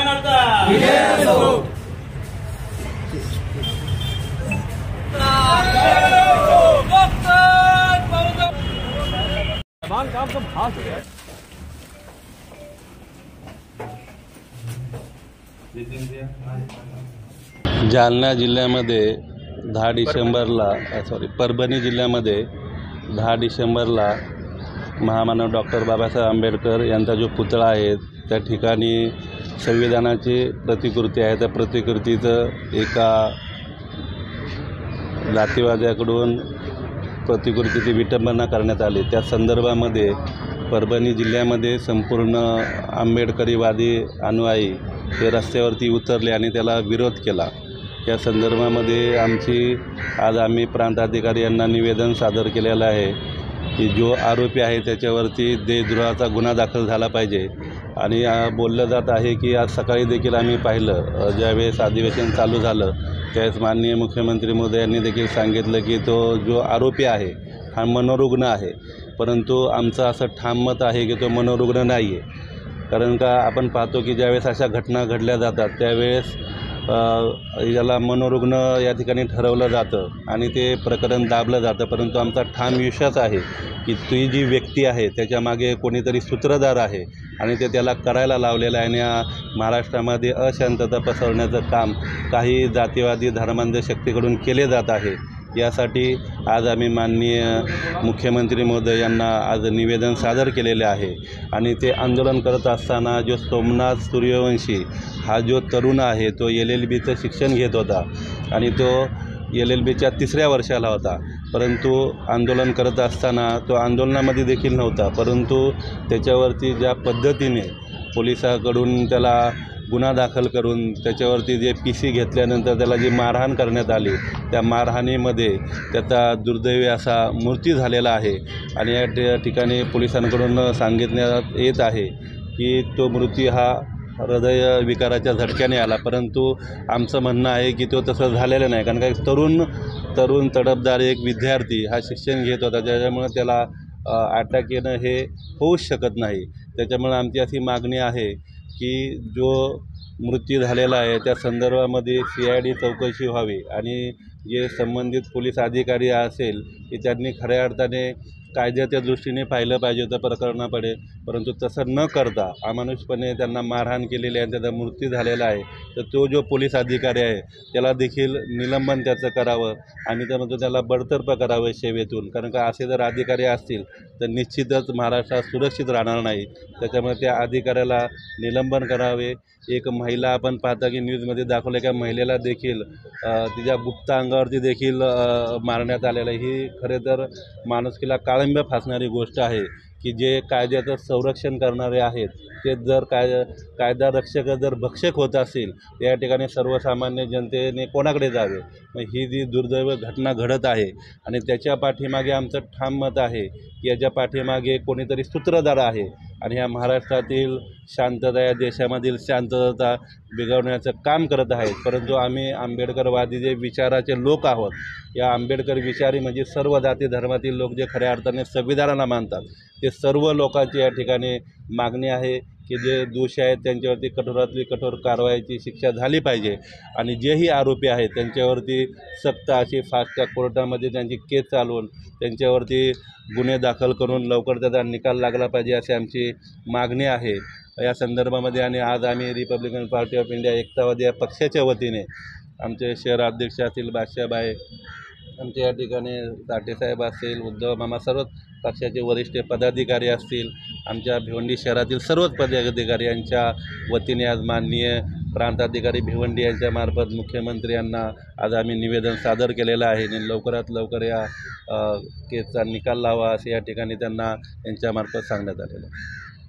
बॅनरचा विजय असो। जालना जिल्ह्यामध्ये 10 डिसेंबरला परभणी जिल्ह्यामध्ये 10 डिसेंबरला महामानव डॉक्टर बाबासाहेब आंबेडकर यांचा जो पुतळा आहे त्या ठिकाणी संविधानाची प्रतिकृती आहे। त्या प्रतिकृतीचं एका जातीवाद्याकडून प्रतिकृतीची विटंबना करण्यात आली। त्या संदर्भामध्ये परभणी जिल्ह्यामध्ये संपूर्ण आंबेडकरीवादी अनुयायी हे रस्त्यावरती उतरले आणि त्याला विरोध केला। या संदर्भामध्ये आज आम्ही प्रांताधिकारी यांना निवेदन सादर केलेलं आहे की जो आरोपी आहे त्याच्यावरती देशद्रोहाचा गुन्हा दाखल झाला पाहिजे। आणि बोललं जात आहे की आज सकाळी देखील आम्ही पाहिलं, ज्यावेळेस अधिवेशन चालू झालं त्यावेळेस माननीय मुख्यमंत्री महोदयांनी देखील सांगितलं की तो जो आरोपी आहे हा मनोरुग्ण आहे। परंतु आमचं असं ठाम मत आहे की तो मनोरुग्ण नाही आहे। कारण का आपण पाहतो की ज्यावेळेस अशा घटना घडल्या जातात त्यावेळेस याला मनोरुग्ण या ठिकाणी ठरवलं जातं आणि ते प्रकरण दाबलं जातं। परंतु आमचा ठाम विश्वास आहे की ती जी व्यक्ती आहे त्याच्यामागे कोणीतरी सूत्रधार आहे आणि ते त्याला करायला लावलेलं आहे। आणि महाराष्ट्रामध्ये अशांतता पसरवण्याचं काम काही जातीवादी धर्मांध शक्तीकडून केले जात आहे। यासाठी आज आम्ही माननीय मुख्यमंत्री महोदय यांना आज निवेदन सादर केलेले आहे। आणि ते आंदोलन करत असताना जो सोमनाथ सूर्यवंशी हा जो तरुण आहे तो LLBचं शिक्षण घेत होता आणि तो LLBच्या 3ऱ्या वर्षाला होता। परंतु आंदोलन करत असताना तो आंदोलनामध्ये देखील नव्हता, परंतु त्याच्यावरती ज्या पद्धतीने पोलिसांकडून त्याला गुन्हा दाखल करून त्याच्यावरती जे PC घेतल्यानंतर त्याला जी मारहाण करण्यात आली त्या मारहाणीमध्ये त्याचा दुर्दैवी असा मृत्यू झालेला आहे। आणि या ठिकाणी पोलिसांकडून सांगितण्यात येत आहे की तो मृत्यू हा हृदयविकाराच्या झटक्याने आला। परंतु आमचं म्हणणं आहे की तो तसं झालेलं नाही, कारण काही तरुण तडफदार एक विद्यार्थी हा शिक्षण घेत होता, त्याच्यामुळे त्याला अटॅक येणं हे होऊच शकत नाही। त्याच्यामुळे आमची अशी मागणी आहे की जो मृत्यू झालेला आहे त्या संदर्भामध्ये CID चौकशी व्हावी आणि जे संबंधित पोलीस अधिकारी असेल की त्यांनी खऱ्या अर्थाने कायद्याच्या दृष्टीने पाहिलं पाहिजे होतं प्रकरणाकडे। परंतु तसं न करता अमानुषपणे त्यांना मारहाण केलेली आहे, त्याचा मृत्यू झालेला आहे। तर तो जो पोलीस अधिकारी आहे त्याला देखील निलंबन त्याचं करावं आणि त्याला बडतर्फ करावं सेवेतून। कारण का असे जर अधिकारी असतील तर निश्चितच महाराष्ट्रात सुरक्षित राहणार नाही। त्याच्यामुळे त्या अधिकाऱ्याला निलंबन करावे। एक महिला आपण पाहता की न्यूजमध्ये दाखवलं की महिलेला देखील तिच्या गुप्त अंगावरती देखील मारण्यात आलेलं आहे। ही खरे तर माणुसकीला काळिंब फासणारी गोष्ट आहे की जे कायद्याचं संरक्षण करणारे आहेत ते जर कायदा रक्षक जर भक्षक होत असेल या ठिकाणी सर्वसामान्य जनतेने कोणाकडे जावे। मग ही जी दुर्दैव घटना घडत आहे आणि त्याच्या पाठीमागे आमचं ठाम मत आहे की याच्या पाठीमागे कोणीतरी सूत्रधार आहे आणि ह्या महाराष्ट्रातील शांतता, या देशामधील शांतता बिघडवण्याचं काम करत आहेत। परंतु आम्ही आंबेडकरवादी जे विचाराचे लोक आहोत, या आंबेडकर विचारी म्हणजे सर्व जाती धर्मातील लोक जे खऱ्या अर्थाने संविधानाला मानतात ते सर्व लोकांची या ठिकाणी मागणी आहे की जे दोषी आहेत त्यांच्यावरती कठोरातली कठोर कारवाईची शिक्षा झाली पाहिजे आणि जेही आरोपी आहेत त्यांच्यावरती सक्त अशी फास्ट ट्रॅक कोर्टामध्ये त्यांची केस चालवून त्यांच्यावरती गुन्हे दाखल करून लवकर त्याचा निकाल लागला पाहिजे अशी आमची मागणी आहे या संदर्भामध्ये। आणि आज आम्ही रिपब्लिकन पार्टी ऑफ इंडिया एकतावादी या पक्षाच्या वतीने आमचे शहर अध्यक्ष असतील बादशाहबाई, आमच्या या ठिकाणी दाटेसाहेब असतील, उद्धव मामा, सर्वच पक्षाचे वरिष्ठ पदाधिकारी असतील, आमच्या भिवंडी शहरातील सर्वच पदाधिकारी यांच्या वतीने आज माननीय प्रांताधिकारी भिवंडी यांच्यामार्फत मुख्यमंत्री यांना आज आम्ही निवेदन सादर केलेलं आहे आणि लवकरात लवकर या केसचा निकाल लावा असे या ठिकाणी त्यांना यांच्यामार्फत सांगण्यात आलेलं आहे।